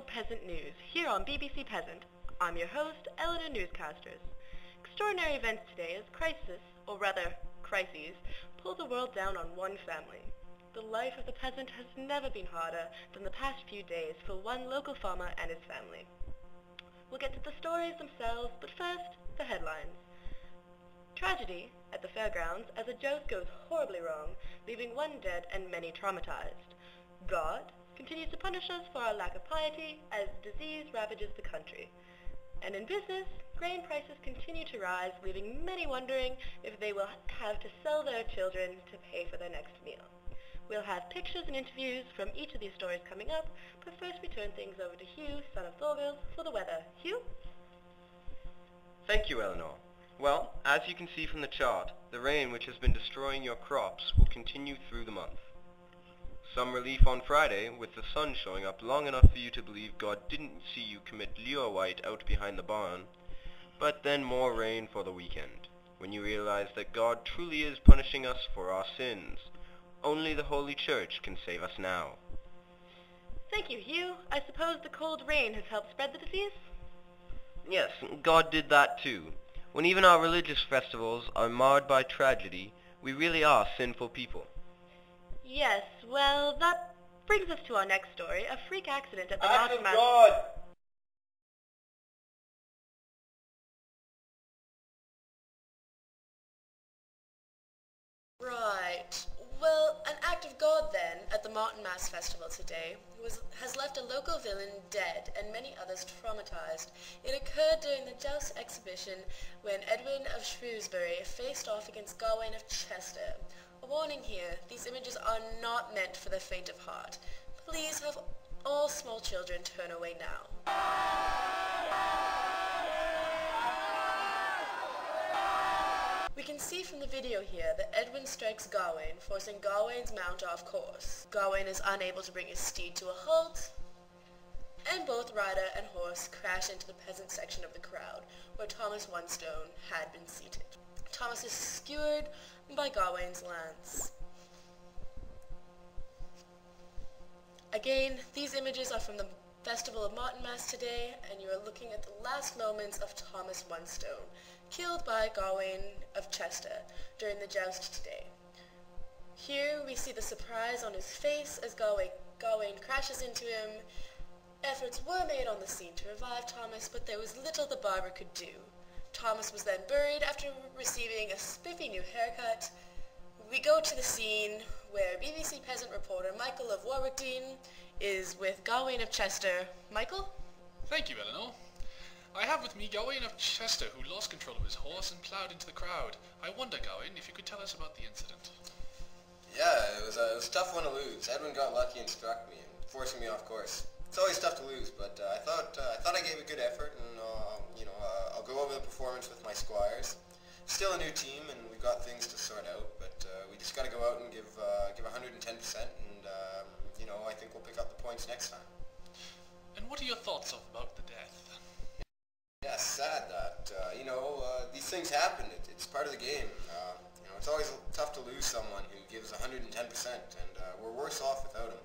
National Peasant News, here on BBC Peasant. I'm your host, Eleanor Newscasters. Extraordinary events today as crises, pull the world down on one family. The life of the peasant has never been harder than the past few days for one local farmer and his family. We'll get to the stories themselves, but first, the headlines. Tragedy at the fairgrounds as a joust goes horribly wrong, leaving one dead and many traumatized. God continues to punish us for our lack of piety as disease ravages the country. And in business, grain prices continue to rise, leaving many wondering if they will have to sell their children to pay for their next meal. We'll have pictures and interviews from each of these stories coming up, but first we turn things over to Hugh, son of Thorvald, for the weather. Hugh? Thank you, Eleanor. Well, as you can see from the chart, the rain which has been destroying your crops will continue through the month. Some relief on Friday, with the sun showing up long enough for you to believe God didn't see you commit lure white out behind the barn, but then more rain for the weekend, when you realize that God truly is punishing us for our sins. Only the Holy Church can save us now. Thank you, Hugh. I suppose the cold rain has helped spread the disease? Yes, God did that too. When even our religious festivals are marred by tragedy, we really are sinful people. Yes, well, that brings us to our next story, a freak accident at the Act of Mountain God! Right. Well, an act of God then at the Martin Mass Festival today has left a local villain dead and many others traumatized. It occurred during the Joust exhibition when Edwin of Shrewsbury faced off against Gawain of Chester. A warning here, these images are not meant for the faint of heart. Please have all small children turn away now. We can see from the video here that Edwin strikes Gawain, forcing Gawain's mount off course. Gawain is unable to bring his steed to a halt, and both rider and horse crash into the peasant section of the crowd, where Thomas Onestone had been seated. Thomas is skewered by Gawain's lance. Again, these images are from the Festival of Martinmas today, and you are looking at the last moments of Thomas Onestone, killed by Gawain of Chester during the joust today. Here we see the surprise on his face as Gawain crashes into him. Efforts were made on the scene to revive Thomas, but there was little the barber could do. Thomas was then buried after receiving a spiffy new haircut. We go to the scene where BBC peasant reporter Michael of Warwickdean is with Gawain of Chester. Michael? Thank you, Eleanor. I have with me Gawain of Chester, who lost control of his horse and ploughed into the crowd. I wonder, Gawain, if you could tell us about the incident. Yeah, it was a tough one to lose. Edwin got lucky and struck me, forcing me off course. It's always tough to lose, but I thought I gave a good effort, and I'll go over the performance with my squires. Still a new team, and we've got things to sort out, but we just got to go out and give 110%, and I think we'll pick up the points next time. And what are your thoughts about the death? Yeah, sad that these things happen. It's part of the game. It's always tough to lose someone who gives 110%, and we're worse off without him.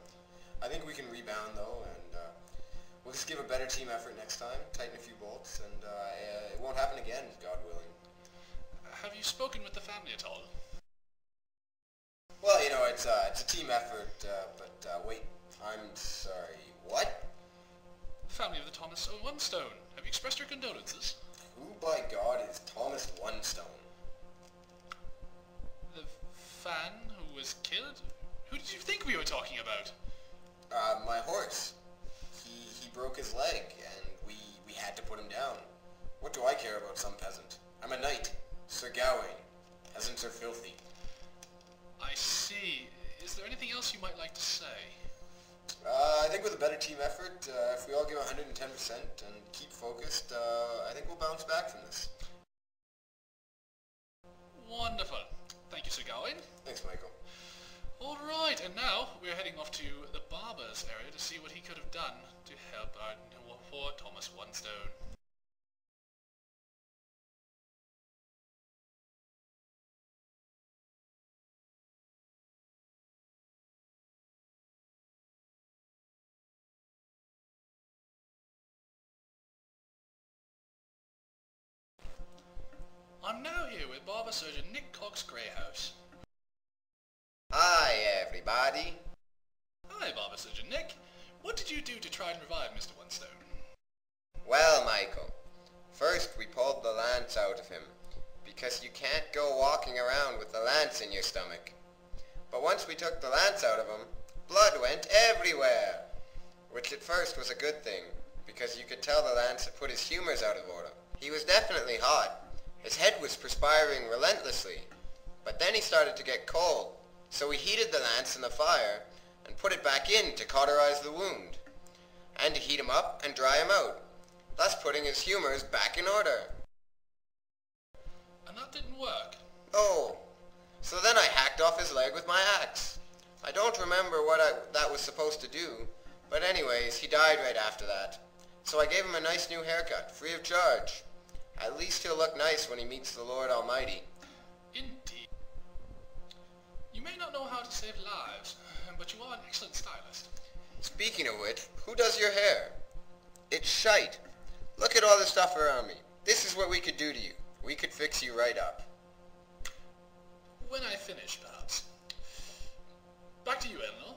I think we can rebound though, and we'll just give a better team effort next time, tighten a few bolts, and it won't happen again, God willing. Have you spoken with the family at all? Well, it's a team effort, but wait, I'm sorry, what? The family of the Thomas Onestone. Have you expressed your condolences? Who by God is Thomas Onestone? The fan who was killed? Who did you think we were talking about? My horse. He broke his leg, and we had to put him down. What do I care about some peasant? I'm a knight, Sir Gawain. Peasants are filthy. I see. Is there anything else you might like to say? I think with a better team effort, if we all give 110% and keep focused, I think we'll bounce back from this. Wonderful. Thank you, Sir Gawain. Thanks, Michael. All right, and now we're heading off to the barber's area to see what he could have done to help our poor Thomas Onestone. now here with Barber Surgeon Nick Cox Greyhouse. Hi, everybody. Hi, Barber Surgeon Nick. What did you do to try and revive Mr. Onestone? Well, Michael, first we pulled the lance out of him, because you can't go walking around with the lance in your stomach. But once we took the lance out of him, blood went everywhere, which at first was a good thing, because you could tell the lance had put his humors out of order. He was definitely hot. His head was perspiring relentlessly, but then he started to get cold, so we heated the lance in the fire and put it back in to cauterize the wound, and to heat him up and dry him out, thus putting his humors back in order. And that didn't work. Oh, so then I hacked off his leg with my axe. I don't remember what that was supposed to do, but anyways, he died right after that. So I gave him a nice new haircut, free of charge. At least he'll look nice when he meets the Lord Almighty. Indeed. You may not know how to save lives, but you are an excellent stylist. Speaking of which, who does your hair? It's shite. Look at all the stuff around me. This is what we could do to you. We could fix you right up. When I finish, perhaps. Back to you, Eleanor.